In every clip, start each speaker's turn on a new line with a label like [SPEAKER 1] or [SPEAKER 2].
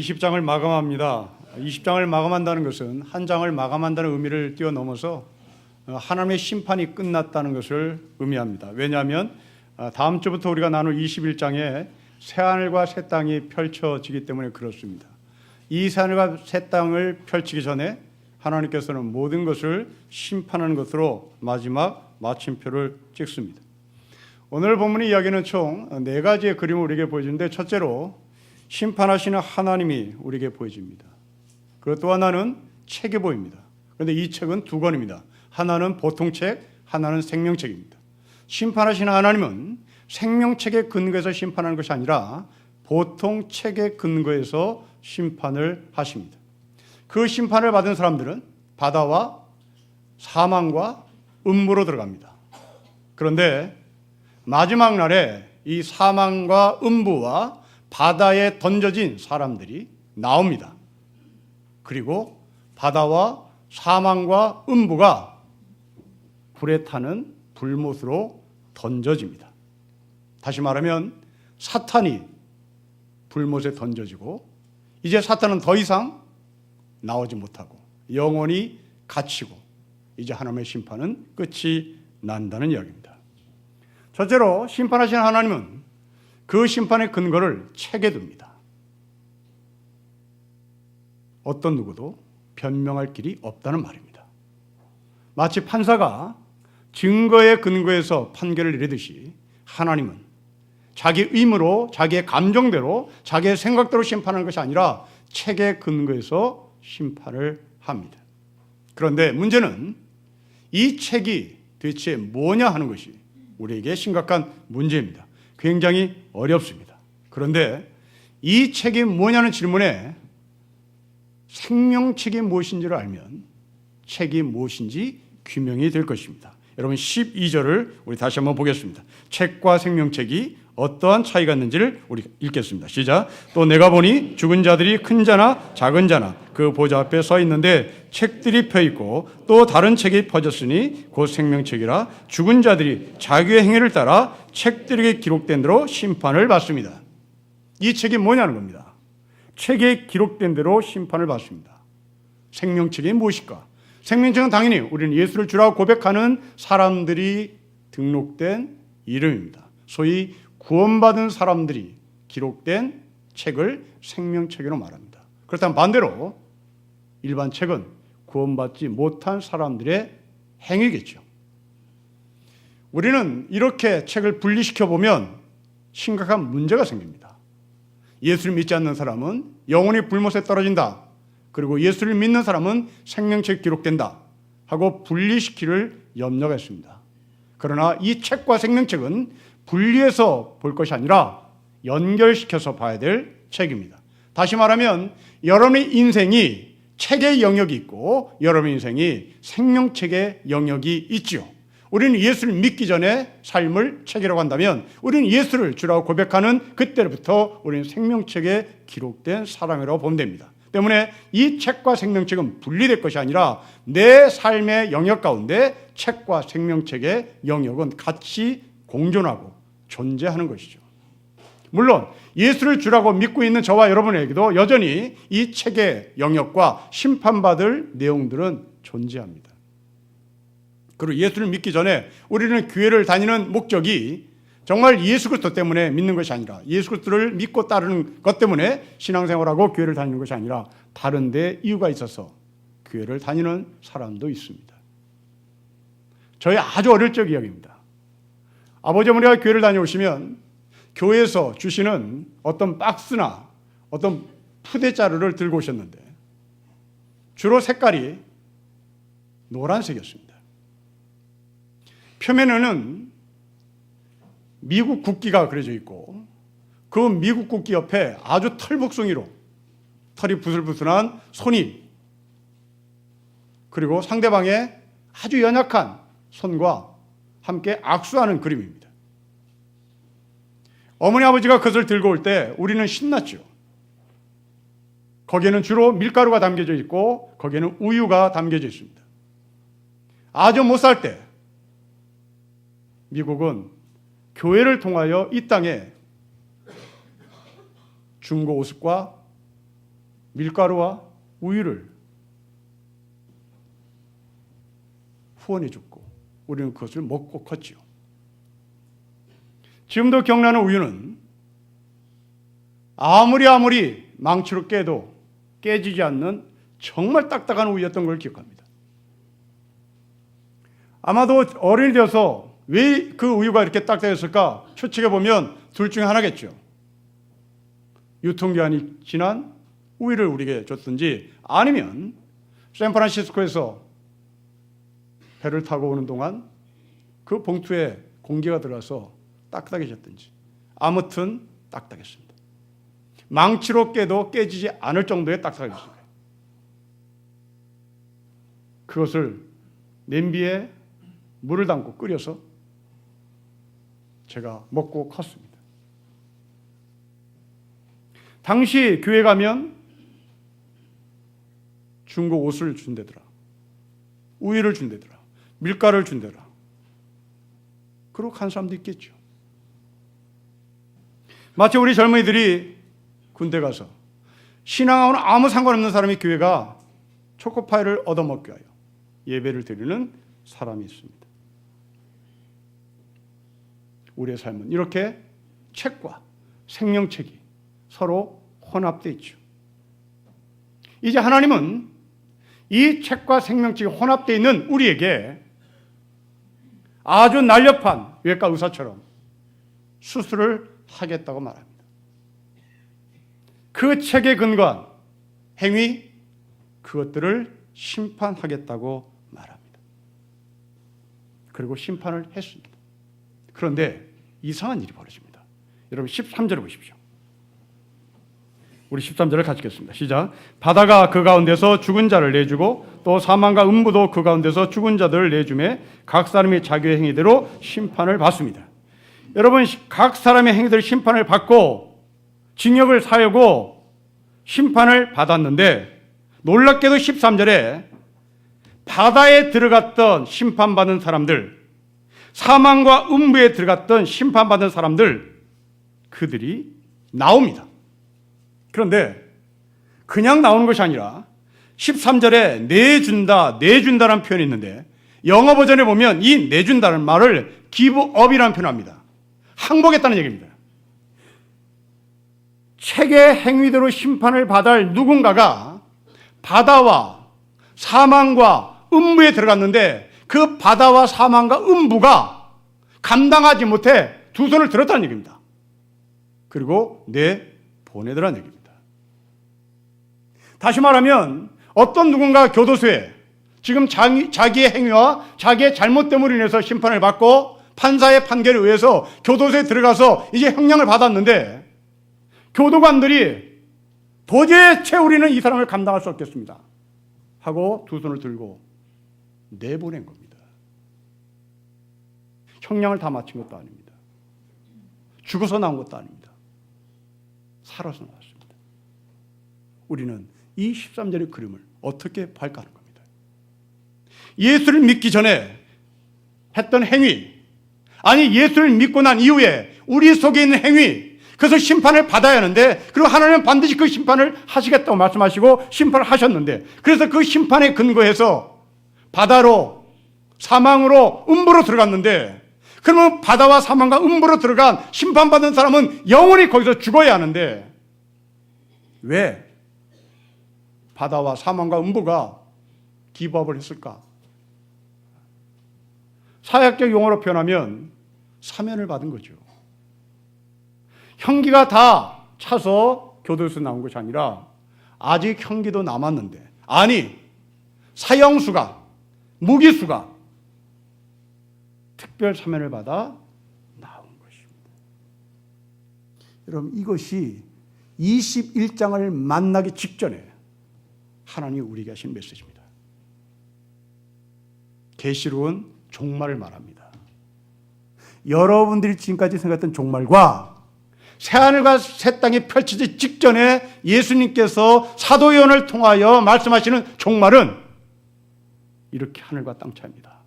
[SPEAKER 1] 20장을 마감합니다. 20장을 마감한다는 것은 한 장을 마감한다는 의미를 뛰어넘어서 하나님의 심판이 끝났다는 것을 의미합니다. 왜냐하면 다음 주부터 우리가 나눌 21장에 새하늘과 새 땅이 펼쳐지기 때문에 그렇습니다. 이 새하늘과 새 땅을 펼치기 전에 하나님께서는 모든 것을 심판하는 것으로 마지막 마침표를 찍습니다. 오늘 본문의 이야기는 총 4가지의 그림을 우리에게 보여주는데, 첫째로 심판하시는 하나님이 우리에게 보여집니다. 그리고 또 하나는 책이 보입니다. 그런데 이 책은 2권입니다. 하나는 보통책, 하나는 생명책입니다. 심판하시는 하나님은 생명책의 근거에서 심판하는 것이 아니라 보통책의 근거에서 심판을 하십니다. 그 심판을 받은 사람들은 바다와 사망과 음부로 들어갑니다. 그런데 마지막 날에 이 사망과 음부와 바다에 던져진 사람들이 나옵니다. 그리고 바다와 사망과 음부가 불에 타는 불못으로 던져집니다. 다시 말하면 사탄이 불못에 던져지고 이제 사탄은 더 이상 나오지 못하고 영원히 갇히고 이제 하나님의 심판은 끝이 난다는 이야기입니다. 첫째로 심판하시는 하나님은 그 심판의 근거를 책에 둡니다. 어떤 누구도 변명할 길이 없다는 말입니다. 마치 판사가 증거의 근거에서 판결을 내리듯이 하나님은 자기 의무로, 자기의 감정대로, 자기의 생각대로 심판하는 것이 아니라 책의 근거에서 심판을 합니다. 그런데 문제는 이 책이 대체 뭐냐 하는 것이 우리에게 심각한 문제입니다. 굉장히 어렵습니다. 그런데 이 책이 뭐냐는 질문에 생명책이 무엇인지를 알면 책이 무엇인지 규명이 될 것입니다. 여러분 12절을 우리 다시 한번 보겠습니다. 책과 생명책이 어떠한 차이가 있는지를 우리 읽겠습니다. 시작. 또 내가 보니 죽은 자들이 큰 자나 작은 자나 그 보좌 앞에 서 있는데 책들이 펴 있고 또 다른 책이 퍼졌으니 곧 생명책이라 죽은 자들이 자기의 행위를 따라 책들에게 기록된 대로 심판을 받습니다. 이 책이 뭐냐는 겁니다. 책에 기록된 대로 심판을 받습니다. 생명책이 무엇일까? 생명책은 당연히 우리는 예수를 주라고 고백하는 사람들이 등록된 이름입니다. 소위 구원받은 사람들이 기록된 책을 생명책이라고 말합니다. 그렇다면 반대로 일반 책은 구원받지 못한 사람들의 행위겠죠. 우리는 이렇게 책을 분리시켜 보면 심각한 문제가 생깁니다. 예수를 믿지 않는 사람은 영원히 불못에 떨어진다. 그리고 예수를 믿는 사람은 생명책에 기록된다 하고 분리시키를 염려가 있습니다. 그러나 이 책과 생명책은 분리해서 볼 것이 아니라 연결시켜서 봐야 될 책입니다. 다시 말하면 여러분의 인생이 책의 영역이 있고 여러분의 인생이 생명책의 영역이 있죠. 우리는 예수를 믿기 전에 삶을 책이라고 한다면 우리는 예수를 주라고 고백하는 그때부터 우리는 생명책에 기록된 사람이라고 보면 됩니다. 때문에 이 책과 생명책은 분리될 것이 아니라 내 삶의 영역 가운데 책과 생명책의 영역은 같이 공존하고 존재하는 것이죠. 물론 예수를 주라고 믿고 있는 저와 여러분에게도 여전히 이 책의 영역과 심판받을 내용들은 존재합니다. 그리고 예수를 믿기 전에 우리는 교회를 다니는 목적이 정말 예수 그리스도 때문에 믿는 것이 아니라 예수 그리스도를 믿고 따르는 것 때문에 신앙생활하고 교회를 다니는 것이 아니라 다른 데 이유가 있어서 교회를 다니는 사람도 있습니다. 저희 아주 어릴 적 이야기입니다. 아버지 어머니가 교회를 다녀오시면 교회에서 주시는 어떤 박스나 어떤 푸대자루를 들고 오셨는데 주로 색깔이 노란색이었습니다. 표면에는 미국 국기가 그려져 있고 그 미국 국기 옆에 아주 털복숭이로 털이 부슬부슬한 손이 그리고 상대방의 아주 연약한 손과 함께 악수하는 그림입니다. 어머니 아버지가 그것을 들고 올 때 우리는 신났죠. 거기에는 주로 밀가루가 담겨져 있고 거기에는 우유가 담겨져 있습니다. 아주 못 살 때 미국은 교회를 통하여 이 땅에 중고 오습과 밀가루와 우유를 후원해 줬고 우리는 그것을 먹고 컸지요. 지금도 경나는 우유는 아무리 망치로 깨도 깨지지 않는 정말 딱딱한 우유였던 걸 기억합니다. 아마도 어른이 되어서 왜 그 우유가 이렇게 딱딱했을까 추측해 보면 둘 중에 하나겠죠. 유통기한이 지난 우유를 우리에게 줬든지 아니면 샌프란시스코에서 배를 타고 오는 동안 그 봉투에 공기가 들어가서 딱딱해졌든지 아무튼 딱딱했습니다. 망치로 깨도 깨지지 않을 정도의 딱딱했습니다. 그것을 냄비에 물을 담고 끓여서 제가 먹고 컸습니다. 당시 교회 가면 중고 옷을 준대더라. 우유를 준대더라. 밀가루를 준대더라. 그러고 간 사람도 있겠죠. 마치 우리 젊은이들이 군대 가서 신앙하고는 아무 상관없는 사람이 교회가 초코파이를 얻어먹기 위하여 예배를 드리는 사람이 있습니다. 우리의 삶은 이렇게 책과 생명책이 서로 혼합되어 있죠. 이제 하나님은 이 책과 생명책이 혼합되어 있는 우리에게 아주 날렵한 외과 의사처럼 수술을 하겠다고 말합니다. 그 책에 근거한 행위, 그것들을 심판하겠다고 말합니다. 그리고 심판을 했습니다. 그런데 이상한 일이 벌어집니다. 여러분 13절을 보십시오. 우리 13절을 같이 읽겠습니다. 시작. 바다가 그 가운데서 죽은 자를 내주고 또 사망과 음부도 그 가운데서 죽은 자들을 내주매 각 사람이 자기의 행위대로 심판을 받습니다. 여러분 각 사람의 행위대로 심판을 받고 징역을 사하고 심판을 받았는데 놀랍게도 13절에 바다에 들어갔던 심판받은 사람들, 사망과 음부에 들어갔던 심판받은 사람들, 그들이 나옵니다. 그런데 그냥 나오는 것이 아니라 13절에 내준다라는 표현이 있는데 영어 버전에 보면 이 내준다는 말을 give up이라는 표현을 합니다. 항복했다는 얘기입니다. 책의 행위대로 심판을 받을 누군가가 바다와 사망과 음부에 들어갔는데 그 바다와 사망과 음부가 감당하지 못해 두 손을 들었다는 얘기입니다. 그리고 보내더라는 얘기입니다. 다시 말하면 어떤 누군가 교도소에 지금 자기의 행위와 자기의 잘못 때문에 인해서 심판을 받고 판사의 판결에 의해서 교도소에 들어가서 이제 형량을 받았는데 교도관들이 도저히 우리는 이 사람을 감당할 수 없겠습니다 하고 두 손을 들고 내보낸 겁니다. 형량을 다 마친 것도 아닙니다. 죽어서 나온 것도 아닙니다. 살아서 나왔습니다. 우리는 이 13절의 그림을 어떻게 발견하는 겁니다. 예수를 믿기 전에 했던 행위, 아니 예수를 믿고 난 이후에 우리 속에 있는 행위, 그래서 심판을 받아야 하는데 그리고 하나님은 반드시 그 심판을 하시겠다고 말씀하시고 심판을 하셨는데 그래서 그 심판에 근거해서 바다로 사망으로 음부로 들어갔는데 그러면 바다와 사망과 음부로 들어간 심판받은 사람은 영원히 거기서 죽어야 하는데 왜 바다와 사망과 음부가 기부업을 했을까? 사역적 용어로 표현하면 사면을 받은 거죠. 형기가 다 차서 교도소에서 나온 것이 아니라 아직 형기도 남았는데 아니 사형수가 무기수가 특별 사면을 받아 나온 것입니다. 여러분 이것이 21장을 만나기 직전에 하나님이 우리에게 하신 메시지입니다. 계시록은 종말을 말합니다. 여러분들이 지금까지 생각했던 종말과 새하늘과 새 땅이 펼쳐지기 직전에 예수님께서 사도 요한을 통하여 말씀하시는 종말은 이렇게 하늘과 땅 차이입니다.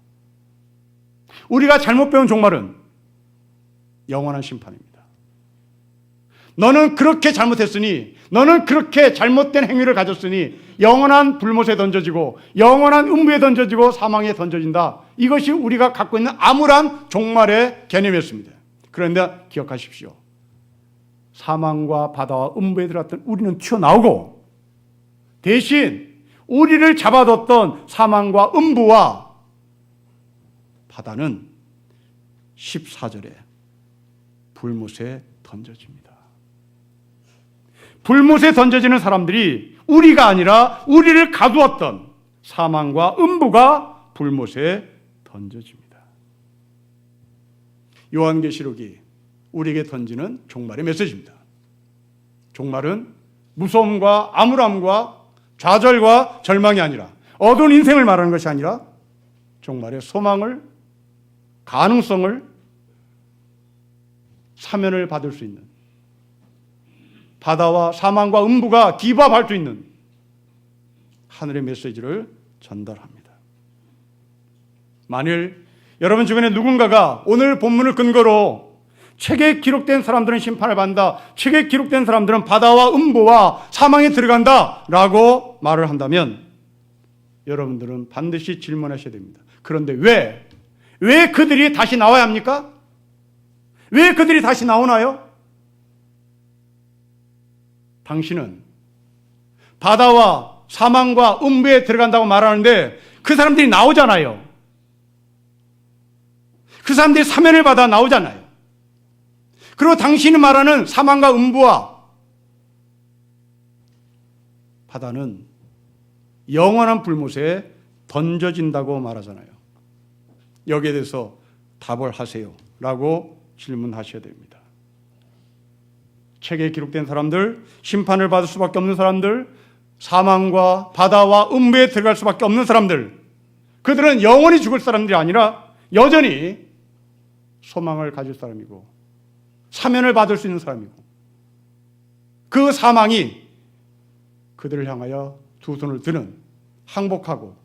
[SPEAKER 1] 우리가 잘못 배운 종말은 영원한 심판입니다. 너는 그렇게 잘못했으니, 너는 그렇게 잘못된 행위를 가졌으니 영원한 불못에 던져지고 영원한 음부에 던져지고 사망에 던져진다. 이것이 우리가 갖고 있는 암울한 종말의 개념이었습니다. 그런데 기억하십시오. 사망과 바다와 음부에 들어갔던 우리는 튀어나오고 대신 우리를 잡아뒀던 사망과 음부와 바다는 14절에 불못에 던져집니다. 불못에 던져지는 사람들이 우리가 아니라 우리를 가두었던 사망과 음부가 불못에 던져집니다. 요한계시록이 우리에게 던지는 종말의 메시지입니다. 종말은 무서움과 암울함과 좌절과 절망이 아니라, 어두운 인생을 말하는 것이 아니라 종말의 소망을, 가능성을, 사면을 받을 수 있는, 바다와 사망과 음부가 기밥할 수 있는 하늘의 메시지를 전달합니다. 만일 여러분 주변에 누군가가 오늘 본문을 근거로 책에 기록된 사람들은 심판을 받는다, 책에 기록된 사람들은 바다와 음부와 사망에 들어간다 라고 말을 한다면 여러분들은 반드시 질문하셔야 됩니다. 그런데 왜 그들이 다시 나와야 합니까? 왜 그들이 다시 나오나요? 당신은 바다와 사망과 음부에 들어간다고 말하는데 그 사람들이 나오잖아요. 그 사람들이 사면을 받아 나오잖아요. 그리고 당신이 말하는 사망과 음부와 바다는 영원한 불못에 던져진다고 말하잖아요. 여기에 대해서 답을 하세요 라고 질문하셔야 됩니다. 책에 기록된 사람들, 심판을 받을 수밖에 없는 사람들, 사망과 바다와 음부에 들어갈 수밖에 없는 사람들, 그들은 영원히 죽을 사람들이 아니라 여전히 소망을 가질 사람이고 사면을 받을 수 있는 사람이고, 그 사망이 그들을 향하여 두 손을 드는, 항복하고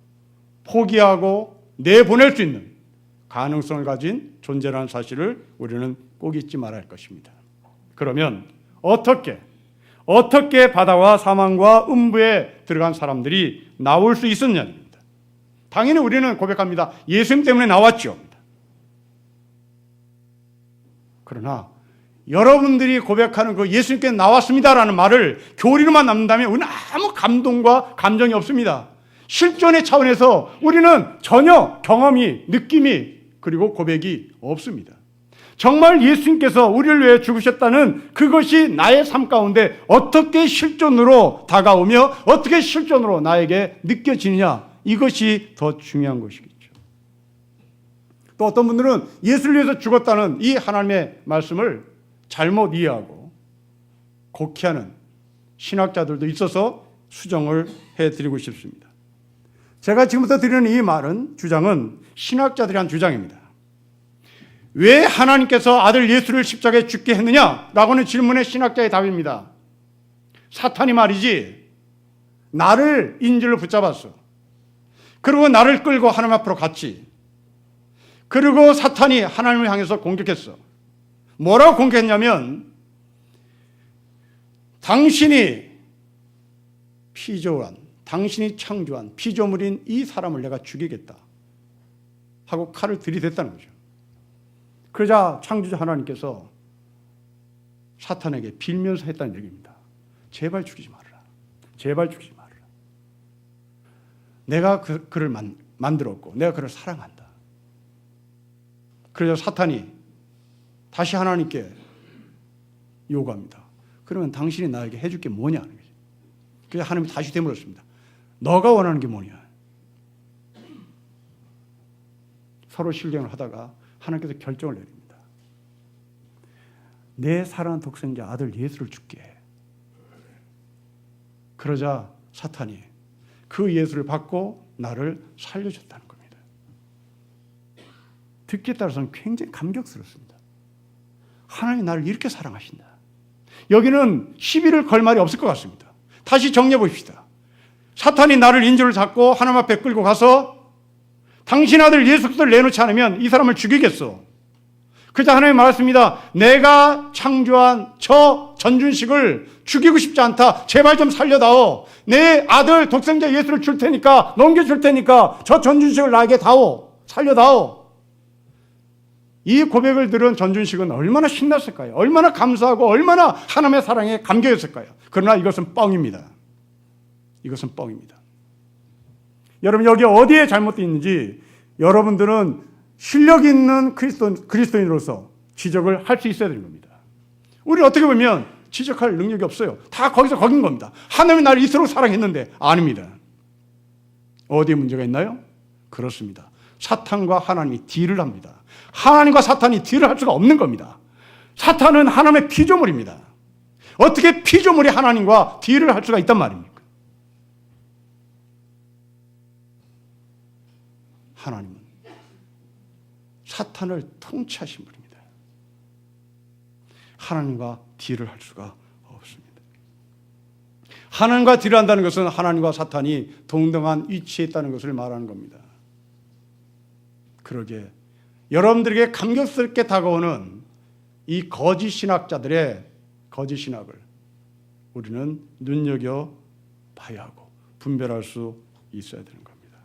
[SPEAKER 1] 포기하고 내보낼 수 있는 가능성을 가진 존재라는 사실을 우리는 꼭 잊지 말아야 할 것입니다. 그러면 어떻게 바다와 사망과 음부에 들어간 사람들이 나올 수 있었냐입니다. 당연히 우리는 고백합니다. 예수님 때문에 나왔죠. 그러나 여러분들이 고백하는 그 예수님께 나왔습니다라는 말을 교리로만 남는다면 우리는 아무 감동과 감정이 없습니다. 실존의 차원에서 우리는 전혀 경험이, 느낌이, 그리고 고백이 없습니다. 정말 예수님께서 우리를 위해 죽으셨다는 그것이 나의 삶 가운데 어떻게 실존으로 다가오며 어떻게 실존으로 나에게 느껴지느냐, 이것이 더 중요한 것이겠죠. 또 어떤 분들은 예수를 위해서 죽었다는 이 하나님의 말씀을 잘못 이해하고 곡해하는 신학자들도 있어서 수정을 해드리고 싶습니다. 제가 지금부터 드리는 이 말은, 주장은 신학자들이 한 주장입니다. 왜 하나님께서 아들 예수를 십자가에 죽게 했느냐라고는 질문의 신학자의 답입니다. 사탄이 말이지, 나를 인질로 붙잡았어. 그리고 나를 끌고 하나님 앞으로 갔지. 그리고 사탄이 하나님을 향해서 공격했어. 뭐라고 공격했냐면, 당신이 피조한, 당신이 창조한 피조물인 이 사람을 내가 죽이겠다 하고 칼을 들이댔다는 거죠. 그러자 창조주 하나님께서 사탄에게 빌면서 했다는 얘기입니다. 제발 죽이지 말아라. 제발 죽이지 말아라. 내가 그를 만들었고 내가 그를 사랑한다. 그래서 사탄이 다시 하나님께 요구합니다. 그러면 당신이 나에게 해줄 게 뭐냐 하는 거죠. 그래서 하나님이 다시 되물었습니다. 너가 원하는 게 뭐냐. 서로 실경을 하다가 하나님께서 결정을 내립니다. 내 사랑하는 독생자 아들 예수를 줄게. 그러자 사탄이 그 예수를 받고 나를 살려줬다는 겁니다. 듣기에 따라서는 굉장히 감격스럽습니다. 하나님이 나를 이렇게 사랑하신다. 여기는 시비를 걸 말이 없을 것 같습니다. 다시 정리해 봅시다. 사탄이 나를 인질로 잡고 하나님 앞에 끌고 가서 당신 아들 예수 그리스도를 내놓지 않으면 이 사람을 죽이겠어. 그자 하나님 말했습니다. 내가 창조한 저 전준식을 죽이고 싶지 않다. 제발 좀 살려다오. 내 아들 독생자 예수를 줄 테니까, 넘겨줄 테니까 저 전준식을 나에게 다오. 살려다오. 이 고백을 들은 전준식은 얼마나 신났을까요? 얼마나 감사하고 얼마나 하나님의 사랑에 감격했을까요? 그러나 이것은 뻥입니다. 이것은 뻥입니다. 여러분, 여기 어디에 잘못되어 있는지 여러분들은 실력 있는 그리스도인으로서 지적을 할 수 있어야 되는 겁니다. 우리는 어떻게 보면 지적할 능력이 없어요. 다 거기서 거긴 겁니다. 하나님이 나를 이토록 사랑했는데. 아닙니다. 어디에 문제가 있나요? 그렇습니다. 사탄과 하나님이 딜을 합니다. 하나님과 사탄이 딜을 할 수가 없는 겁니다. 사탄은 하나님의 피조물입니다. 어떻게 피조물이 하나님과 딜을 할 수가 있단 말입니까? 하나님은 사탄을 통치하신 분입니다. 하나님과 딜을 할 수가 없습니다. 하나님과 딜을 한다는 것은 하나님과 사탄이 동등한 위치에 있다는 것을 말하는 겁니다. 그러게 여러분들에게 감격스럽게 다가오는 이 거짓 신학자들의 거짓 신학을 우리는 눈여겨봐야 하고 분별할 수 있어야 되는 겁니다.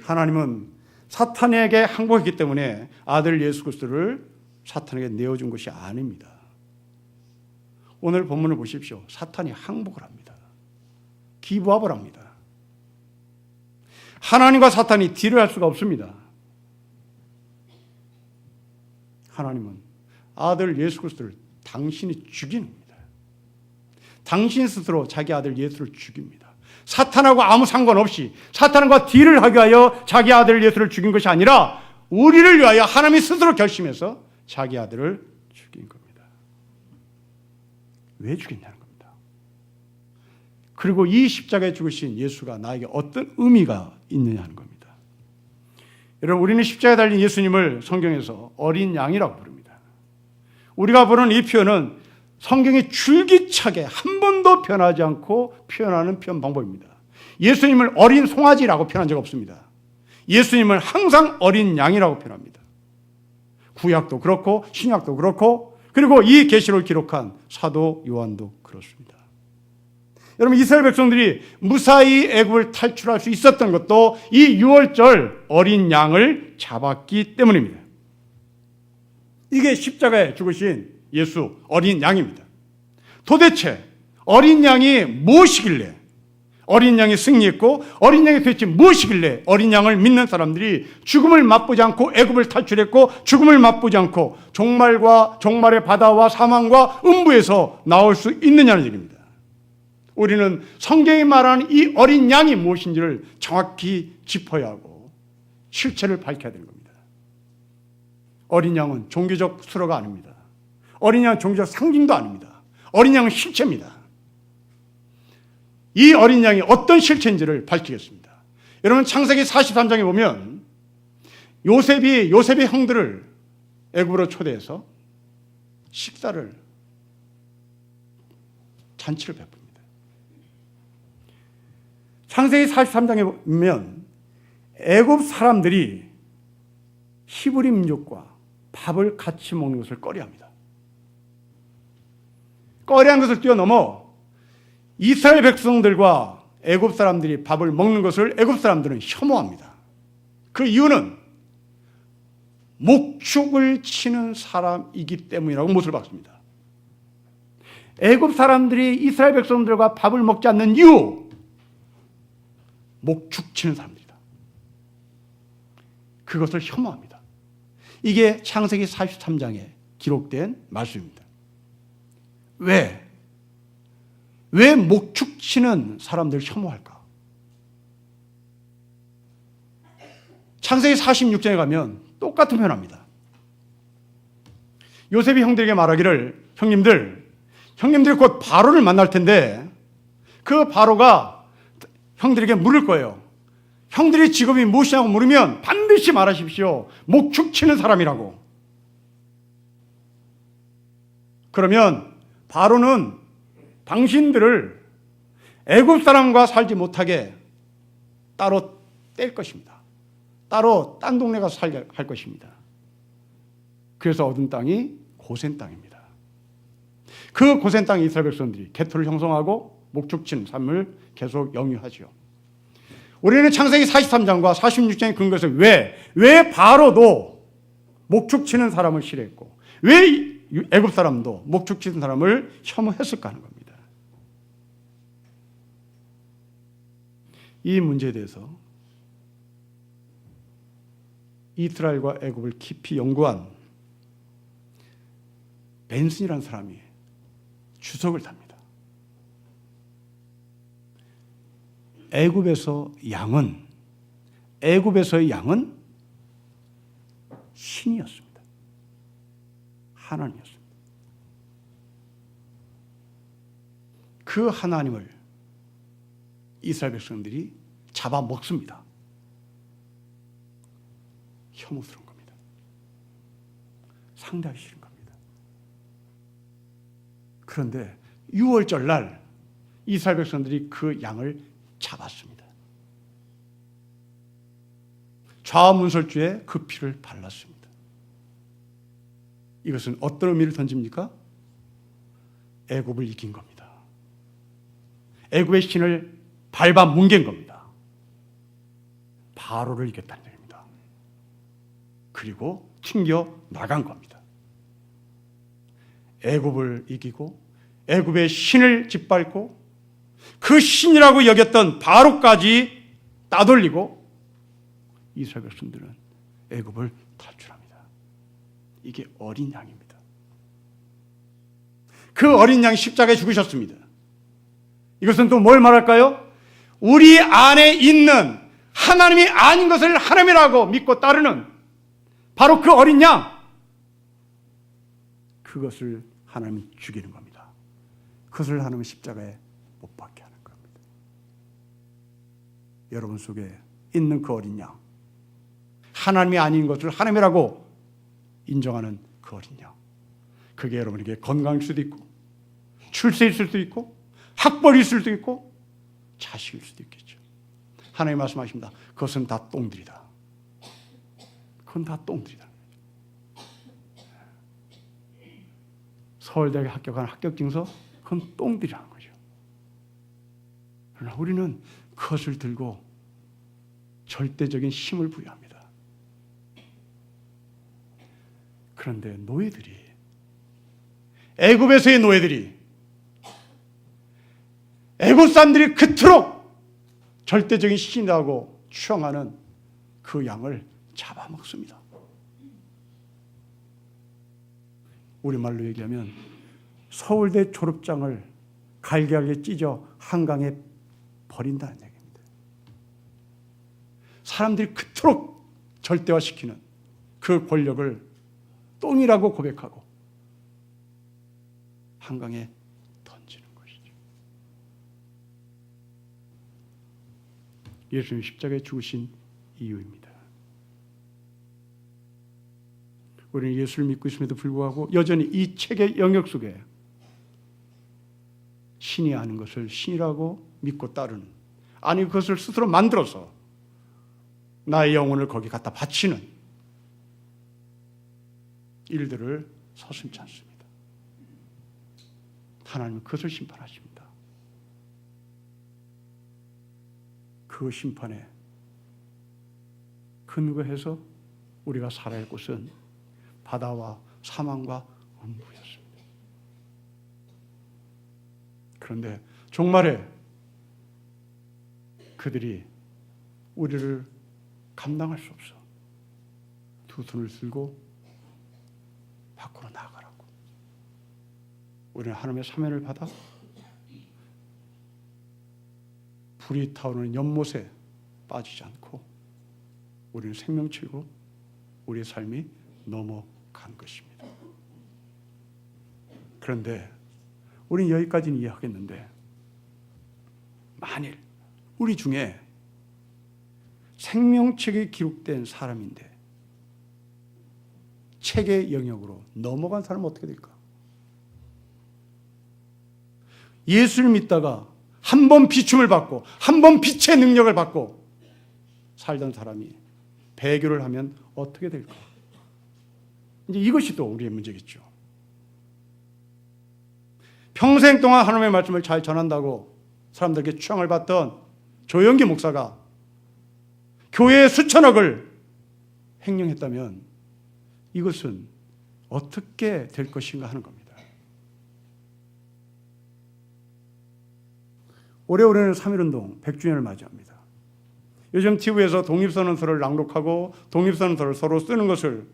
[SPEAKER 1] 하나님은 사탄에게 항복했기 때문에 아들 예수 그리스도를 사탄에게 내어준 것이 아닙니다. 오늘 본문을 보십시오. 사탄이 항복을 합니다. 기부합을 합니다. 하나님과 사탄이 딜을 할 수가 없습니다. 하나님은 아들 예수 그리스도를 당신이 죽입니다. 당신 스스로 자기 아들 예수를 죽입니다. 사탄하고 아무 상관없이 사탄과 딜을 하기 위하여 자기 아들 예수를 죽인 것이 아니라 우리를 위하여 하나님이 스스로 결심해서 자기 아들을 죽인 겁니다. 왜 죽였냐는 겁니다. 그리고 이 십자가에 죽으신 예수가 나에게 어떤 의미가 있느냐 하는 겁니다. 여러분, 우리는 십자가에 달린 예수님을 성경에서 어린 양이라고 부릅니다. 우리가 부르는 이 표현은 성경이 줄기차게 한 번도 변하지 않고 표현하는 표현 방법입니다. 예수님을 어린 송아지라고 표현한 적 없습니다. 예수님을 항상 어린 양이라고 표현합니다. 구약도 그렇고 신약도 그렇고 그리고 이 계시록을 기록한 사도 요한도 그렇습니다. 여러분, 이스라엘 백성들이 무사히 애굽을 탈출할 수 있었던 것도 이 6월절 어린 양을 잡았기 때문입니다. 이게 십자가에 죽으신 예수 어린 양입니다. 도대체 어린 양이 무엇이길래, 어린 양이 승리했고 어린 양이 도대체 무엇이길래 어린 양을 믿는 사람들이 죽음을 맛보지 않고 애굽을 탈출했고 죽음을 맛보지 않고 종말의 바다와 사망과 음부에서 나올 수 있느냐는 얘기입니다. 우리는 성경이 말하는 이 어린 양이 무엇인지를 정확히 짚어야 하고 실체를 밝혀야 되는 겁니다. 어린 양은 종교적 수로가 아닙니다. 어린 양은 종교적 상징도 아닙니다. 어린 양은 실체입니다. 이 어린 양이 어떤 실체인지를 밝히겠습니다. 여러분, 창세기 43장에 보면 요셉이 형들을 애굽으로 초대해서 잔치를 베풉니다. 창세기 43장에 보면 애굽 사람들이 히브리 민족과 밥을 같이 먹는 것을 꺼려합니다. 꺼려한 것을 뛰어넘어 이스라엘 백성들과 애굽 사람들이 밥을 먹는 것을 애굽 사람들은 혐오합니다. 그 이유는 목축을 치는 사람이기 때문이라고 못을 박습니다. 애굽 사람들이 이스라엘 백성들과 밥을 먹지 않는 이유, 목축 치는 사람들이다. 그것을 혐오합니다. 이게 창세기 43장에 기록된 말씀입니다. 왜 목축 치는 사람들을 혐오할까? 창세기 46장에 가면 똑같은 표현합니다. 요셉이 형들에게 말하기를, 형님들이 곧 바로를 만날 텐데 그 바로가 형들에게 물을 거예요. 형들의 직업이 무엇이냐고 물으면 반드시 말하십시오. 목축 치는 사람이라고. 그러면 바로는 당신들을 애굽 사람과 살지 못하게 따로 뗄 것입니다. 따로 딴 동네 가서 살게 할 것입니다. 그래서 얻은 땅이 고센 땅입니다. 그 고센 땅에 이스라엘 백성들이 개토를 형성하고 목축치는 삶을 계속 영위하지요. 우리는 창세기 43장과 46장의 근거에서 왜 바로도 목축치는 사람을 싫어했고 왜 애굽 사람도 목축치는 사람을 혐오했을까 하는 겁니다. 이 문제에 대해서 이스라엘과 애굽을 깊이 연구한 벤슨이라는 사람이 주석을 답니다. 애굽에서의 양은 신이었습니다. 하나님이었습니다. 그 하나님을 이스라엘 백성들이 잡아먹습니다. 혐오스러운 겁니다. 상당히 싫은 겁니다. 그런데 6월절 날 이스라엘 백성들이 그 양을 잡았습니다. 좌문설주에 그 피를 발랐습니다. 이것은 어떤 의미를 던집니까? 애굽을 이긴 겁니다. 애굽의 신을 밟아 뭉갠 겁니다. 바로를 이겼다는 얘기입니다. 그리고 튕겨 나간 겁니다. 애굽을 이기고 애굽의 신을 짓밟고 그 신이라고 여겼던 바로까지 따돌리고 이스라엘 백성들은 애굽을 탈출합니다. 이게 어린 양입니다. 그 어린 양이 십자가에 죽으셨습니다. 이것은 또 뭘 말할까요? 우리 안에 있는 하나님이 아닌 것을 하나님이라고 믿고 따르는 바로 그 어린 양, 그것을 하나님이 죽이는 겁니다. 그것을 하나님은 십자가에 못 박게 하는 겁니다. 여러분 속에 있는 그 어린 양, 하나님이 아닌 것을 하나님이라고 인정하는 그 어린 양, 그게 여러분에게 건강일 수도 있고 출세일 수도 있고 학벌일 수도 있고 자식일 수도 있겠죠. 하나님 말씀하십니다. 그것은 다 똥들이다. 그건 다 똥들이다. 서울대학에 합격한 합격증서, 그건 똥들이라는 거죠. 그러나 우리는 그것을 들고 절대적인 힘을 부여합니다. 그런데 노예들이, 애굽에서의 노예들이, 애굽 사람들이 그토록 절대적인 신이라고 추앙하는 그 양을 잡아먹습니다. 우리말로 얘기하면 서울대 졸업장을 갈기갈기 찢어 한강에 버린다는 얘기입니다. 사람들이 그토록 절대화시키는 그 권력을 똥이라고 고백하고 한강에 던지는 것이죠. 예수님 십자가에 죽으신 이유입니다. 우리는 예수를 믿고 있음에도 불구하고 여전히 이 책의 영역 속에 신이 아는 것을 신이라고 믿고 따르는, 아니 그것을 스스로 만들어서 나의 영혼을 거기 갖다 바치는 일들을 서슴지 않습니다. 하나님은 그것을 심판하십니다. 그 심판에 근거해서 우리가 살아야 할 곳은 바다와 사망과 음부였습니다. 그런데 종말에 그들이 우리를 감당할 수 없어 두 손을 들고 밖으로 나가라고. 우리는 하나님의 사면을 받아 불이 타오르는 연못에 빠지지 않고 우리는 생명체고 우리의 삶이 넘어간 것입니다. 그런데 우리는 여기까지는 이해하겠는데 만일 우리 중에 생명책에 기록된 사람인데 책의 영역으로 넘어간 사람은 어떻게 될까? 예수를 믿다가 한 번 비춤을 받고 한 번 빛의 능력을 받고 살던 사람이 배교를 하면 어떻게 될까? 이제 이것이 또 우리의 문제겠죠. 평생 동안 하나님의 말씀을 잘 전한다고 사람들에게 추앙을 받던 조영기 목사가 교회의 수천억을 횡령했다면 이것은 어떻게 될 것인가 하는 겁니다. 올해 우리는 3.1운동 100주년을 맞이합니다. 요즘 TV에서 독립선언서를 낭독하고 독립선언서를 서로 쓰는 것을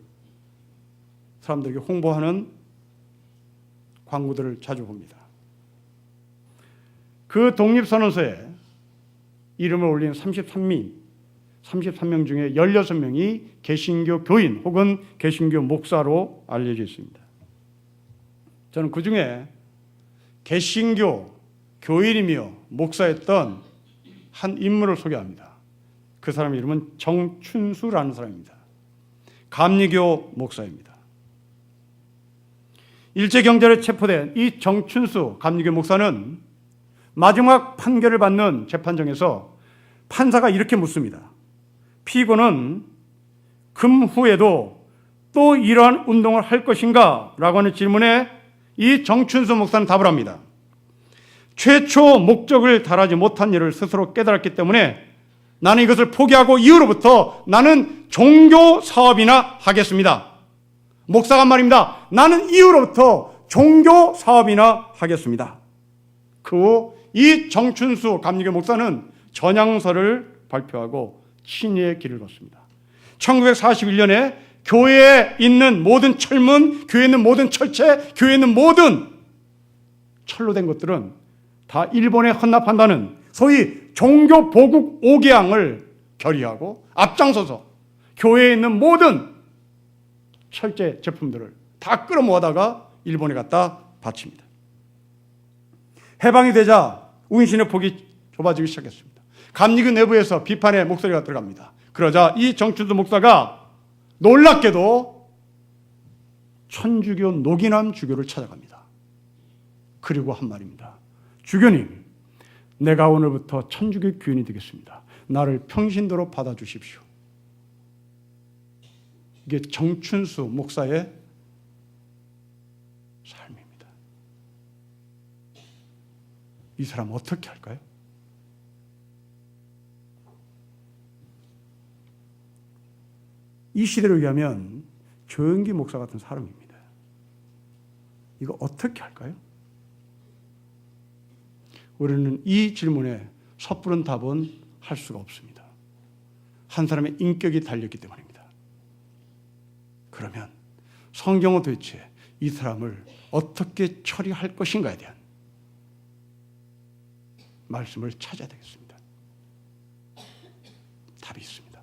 [SPEAKER 1] 사람들에게 홍보하는 광고들을 자주 봅니다. 그 독립선언서에 이름을 올린 33명 중에 16명이 개신교 교인 혹은 개신교 목사로 알려져 있습니다. 저는 그 중에 개신교 교인이며 목사였던 한 인물을 소개합니다. 그 사람 이름은 정춘수라는 사람입니다. 감리교 목사입니다. 일제경찰에 체포된 이 정춘수 감리교 목사는 마지막 판결을 받는 재판정에서 판사가 이렇게 묻습니다. 피고는 금후에도 또 이러한 운동을 할 것인가? 라고 하는 질문에 이 정춘수 목사는 답을 합니다. 최초 목적을 달하지 못한 일을 스스로 깨달았기 때문에 나는 이것을 포기하고 이후로부터 나는 종교 사업이나 하겠습니다. 목사가 한 말입니다. 나는 이후로부터 종교 사업이나 하겠습니다. 그 후 이 정춘수 감리교 목사는 전향서를 발표하고 친의의 길을 걷습니다. 1941년에 교회에 있는 모든 철문, 교회에 있는 모든 철책, 교회에 있는 모든 철로 된 것들은 다 일본에 헌납한다는 소위 종교 보국 5개항을 결의하고 앞장서서 교회에 있는 모든 철제 제품들을 다 끌어모아다가 일본에 갖다 바칩니다. 해방이 되자 운신의 폭이 좁아지기 시작했습니다. 감리교 내부에서 비판의 목소리가 들어갑니다. 그러자 이 정춘수 목사가 놀랍게도 천주교 노기남 주교를 찾아갑니다. 그리고 한 말입니다. 주교님, 내가 오늘부터 천주교 교인이 되겠습니다. 나를 평신도로 받아주십시오. 이게 정춘수 목사의 삶입니다. 이 사람 어떻게 할까요? 이 시대를 의하면 조영기 목사 같은 사람입니다. 이거 어떻게 할까요? 우리는 이 질문에 섣부른 답은 할 수가 없습니다. 한 사람의 인격이 달렸기 때문입니다. 그러면 성경은 도대체 이 사람을 어떻게 처리할 것인가에 대한 말씀을 찾아야 되겠습니다. 답이 있습니다.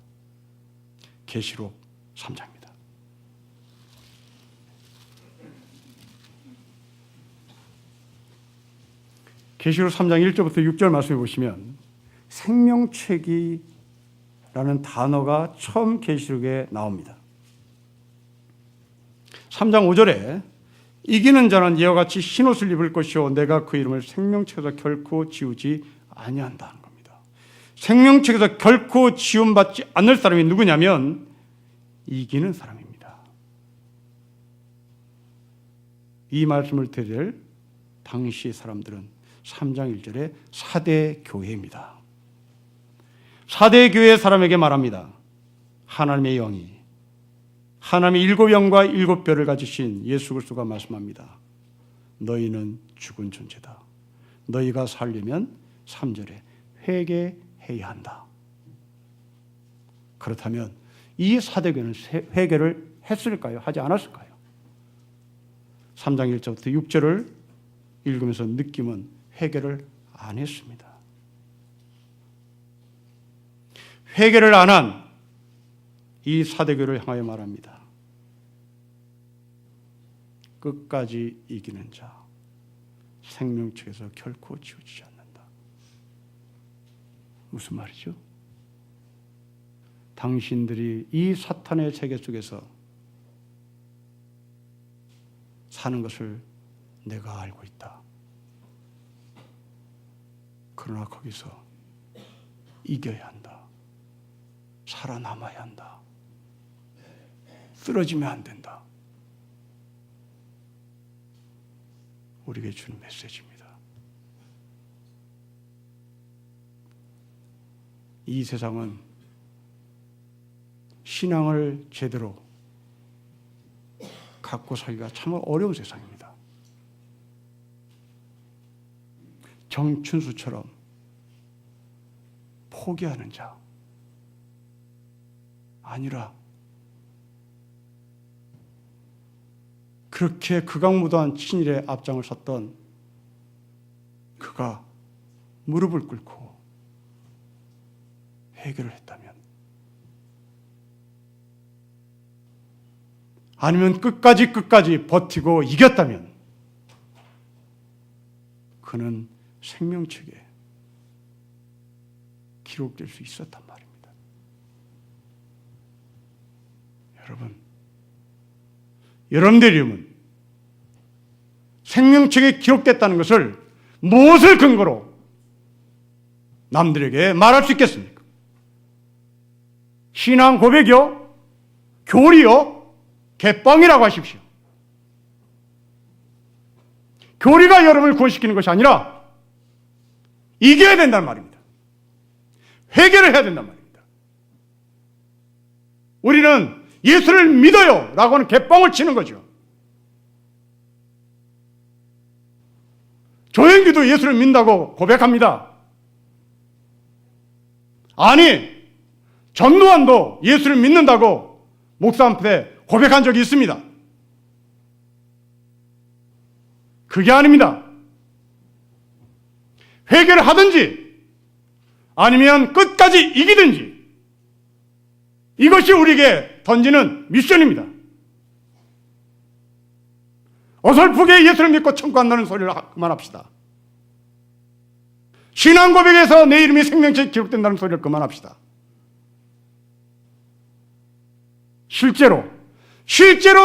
[SPEAKER 1] 계시록 3장입니다. 계시록 3장 1절부터 6절 말씀해 보시면 생명책이라는 단어가 처음 계시록에 나옵니다. 3장 5절에 이기는 자는 이와 같이 흰옷을 입을 것이요 내가 그 이름을 생명책에서 결코 지우지 아니한다는 겁니다. 생명책에서 결코 지움받지 않을 사람이 누구냐면 이기는 사람입니다. 이 말씀을 들을 당시 사람들은 3장 1절에 사대 교회입니다. 사대 교회 사람에게 말합니다. 하나님의 영이 하나님의 7영과 7뼈를 가지신 예수 그리스도가 말씀합니다. 너희는 죽은 존재다. 너희가 살려면 3절에 회개해야 한다. 그렇다면 이 사대교회는 회개를 했을까요? 하지 않았을까요? 3장 1절부터 6절을 읽으면서 느낌은 회개를 안 했습니다. 회개를 안 한 이 사대교를 향하여 말합니다. 끝까지 이기는 자 생명책에서 결코 지워지지 않는다. 무슨 말이죠? 당신들이 이 사탄의 세계 속에서 사는 것을 내가 알고 있다. 그러나 거기서 이겨야 한다. 살아남아야 한다. 쓰러지면 안 된다. 우리에게 주는 메시지입니다. 이 세상은 신앙을 제대로 갖고 살기가 참 어려운 세상입니다. 정춘수처럼 포기하는 자 아니라 그렇게 극악무도한 친일의 앞장을 섰던 그가 무릎을 꿇고 해결을 했다면, 아니면 끝까지 버티고 이겼다면 그는 생명책에 기록될 수 있었단 말입니다. 여러분들의 이름은 생명책에 기록됐다는 것을 무엇을 근거로 남들에게 말할 수 있겠습니까? 신앙 고백이요? 교리요? 개뻥이라고 하십시오. 교리가 여러분을 구원시키는 것이 아니라 이겨야 된다는 말입니다. 회개를 해야 된단 말입니다. 우리는 예수를 믿어요 라고 하는 개뻥을 치는 거죠. 조영기도 예수를 믿는다고 고백합니다. 아니, 전두환도 예수를 믿는다고 목사 앞에 고백한 적이 있습니다. 그게 아닙니다. 회개를 하든지 아니면 끝까지 이기든지, 이것이 우리에게 던지는 미션입니다. 어설프게 예수를 믿고 천국 간다는 소리를 그만합시다. 신앙 고백에서 내 이름이 생명책에 기록된다는 소리를 그만합시다. 실제로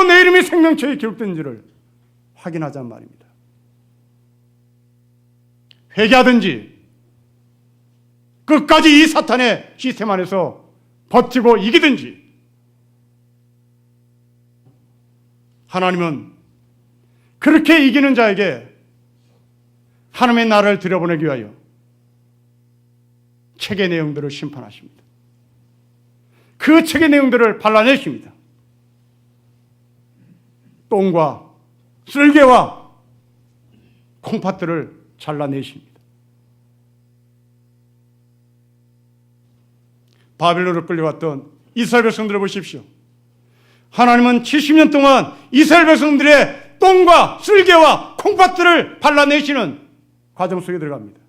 [SPEAKER 1] 내 이름이 생명책에 기록된지를 확인하자는 말입니다. 회개하든지 끝까지 이 사탄의 시스템 안에서 버티고 이기든지, 하나님은 그렇게 이기는 자에게 하나님의 나라를 들여보내기 위하여 책의 내용들을 심판하십니다. 그 책의 내용들을 발라내십니다. 똥과 쓸개와 콩팥들을 잘라내십니다. 바벨론으로 끌려갔던 이스라엘 백성들을 보십시오. 하나님은 70년 동안 이스라엘 백성들의 똥과 쓸개와 콩팥들을 발라내시는 과정 속에 들어갑니다.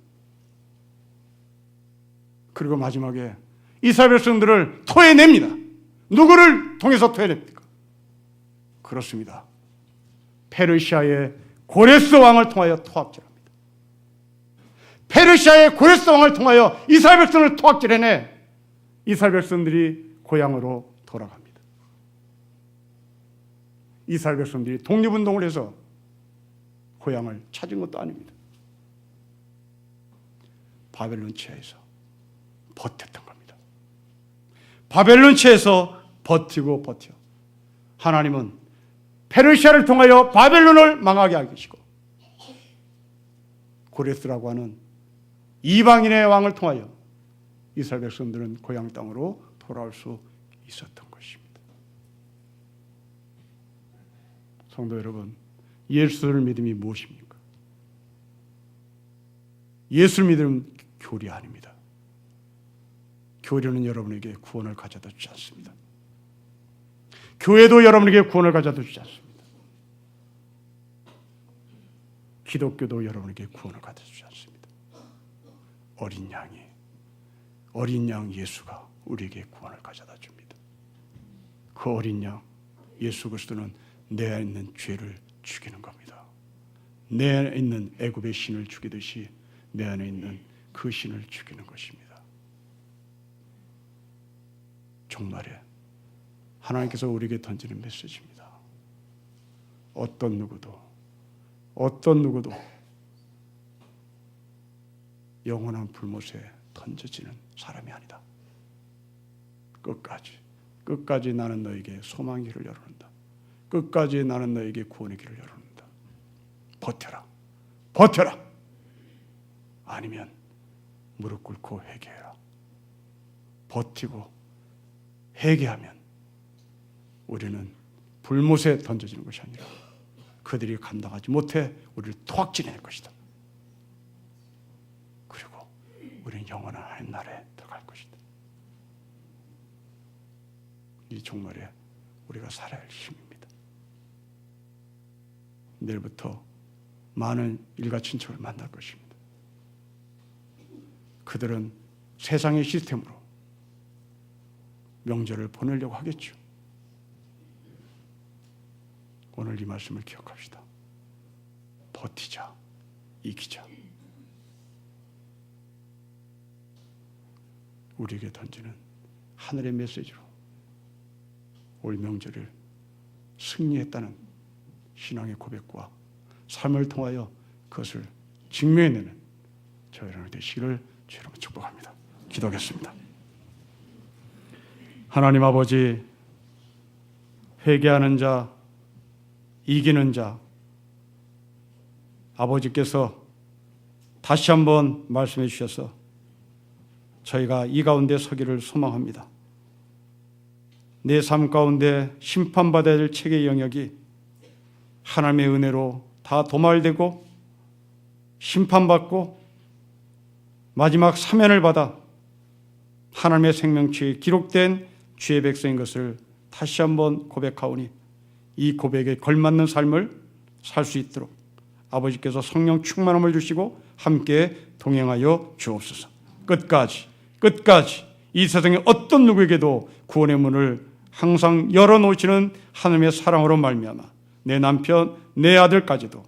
[SPEAKER 1] 그리고 마지막에 이스라엘 백성들을 토해냅니다. 누구를 통해서 토해냅니까? 그렇습니다. 페르시아의 고레스 왕을 통하여 토악질합니다. 페르시아의 고레스 왕을 통하여 이스라엘 백성을 토악질해내 이스라엘 백성들이 고향으로 돌아갑니다. 이스라엘 백성들이 독립운동을 해서 고향을 찾은 것도 아닙니다. 바벨론 치하에서 버텼던 겁니다. 바벨론 치하에서 버티고 버텨 하나님은 페르시아를 통하여 바벨론을 망하게 하시고, 고레스라고 하는 이방인의 왕을 통하여 이스라엘 백성들은 고향 땅으로 돌아올 수 있었던 것입니다. 성도 여러분, 예수를 믿음이 무엇입니까? 예수를 믿음은 교리 아닙니다. 교리는 여러분에게 구원을 가져다 주지 않습니다. 교회도 여러분에게 구원을 가져다 주지 않습니다. 기독교도 여러분에게 구원을 가져다 주지 않습니다. 어린 양 예수가 우리에게 구원을 가져다 줍니다. 그 어린 양 예수 그리스도는 내 안에 있는 죄를 죽이는 겁니다. 내 안에 있는 애굽의 신을 죽이듯이 내 안에 있는 그 신을 죽이는 것입니다. 종말에 하나님께서 우리에게 던지는 메시지입니다. 어떤 누구도 영원한 불못에 던져지는 사람이 아니다. 끝까지 나는 너에게 소망의 길을 열어놓는다. 끝까지 나는 너에게 구원의 길을 열어놓는다. 버텨라. 버텨라. 아니면 무릎 꿇고 회개해라. 버티고 회개하면 우리는 불못에 던져지는 것이 아니라 그들이 감당하지 못해 우리를 토악질해낼 것이다. 그리고 우리는 영원한 하나님 나라에 들어갈 것이다. 이 종말에 우리가 살아야 할 힘입니다. 내일부터 많은 일가 친척을 만날 것입니다. 그들은 세상의 시스템으로 명절을 보내려고 하겠죠. 오늘 이 말씀을 기억합시다. 버티자, 이기자. 우리에게 던지는 하늘의 메시지로 올 명절을 승리했다는 신앙의 고백과 삶을 통하여 그것을 증명해내는 저희 여러분 되시기를 주로 축복합니다. 기도하겠습니다. 하나님 아버지, 회개하는 자, 이기는 자, 아버지께서 다시 한번 말씀해 주셔서 저희가 이 가운데 서기를 소망합니다. 내 삶 가운데 심판받아야 될 책의 영역이 하나님의 은혜로 다 도말되고 심판받고 마지막 사면을 받아 하나님의 생명체에 기록된 주의 백성인 것을 다시 한번 고백하오니 이 고백에 걸맞는 삶을 살 수 있도록 아버지께서 성령 충만함을 주시고 함께 동행하여 주옵소서. 끝까지 이 세상의 어떤 누구에게도 구원의 문을 항상 열어놓으시는 하나님의 사랑으로 말미암아 내 남편, 내 아들까지도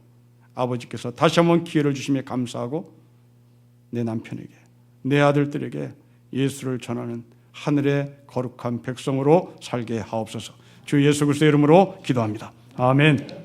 [SPEAKER 1] 아버지께서 다시 한번 기회를 주심에 감사하고 내 남편에게, 내 아들들에게 예수를 전하는 하늘의 거룩한 백성으로 살게 하옵소서. 주 예수 그리스도의 이름으로 기도합니다. 아멘.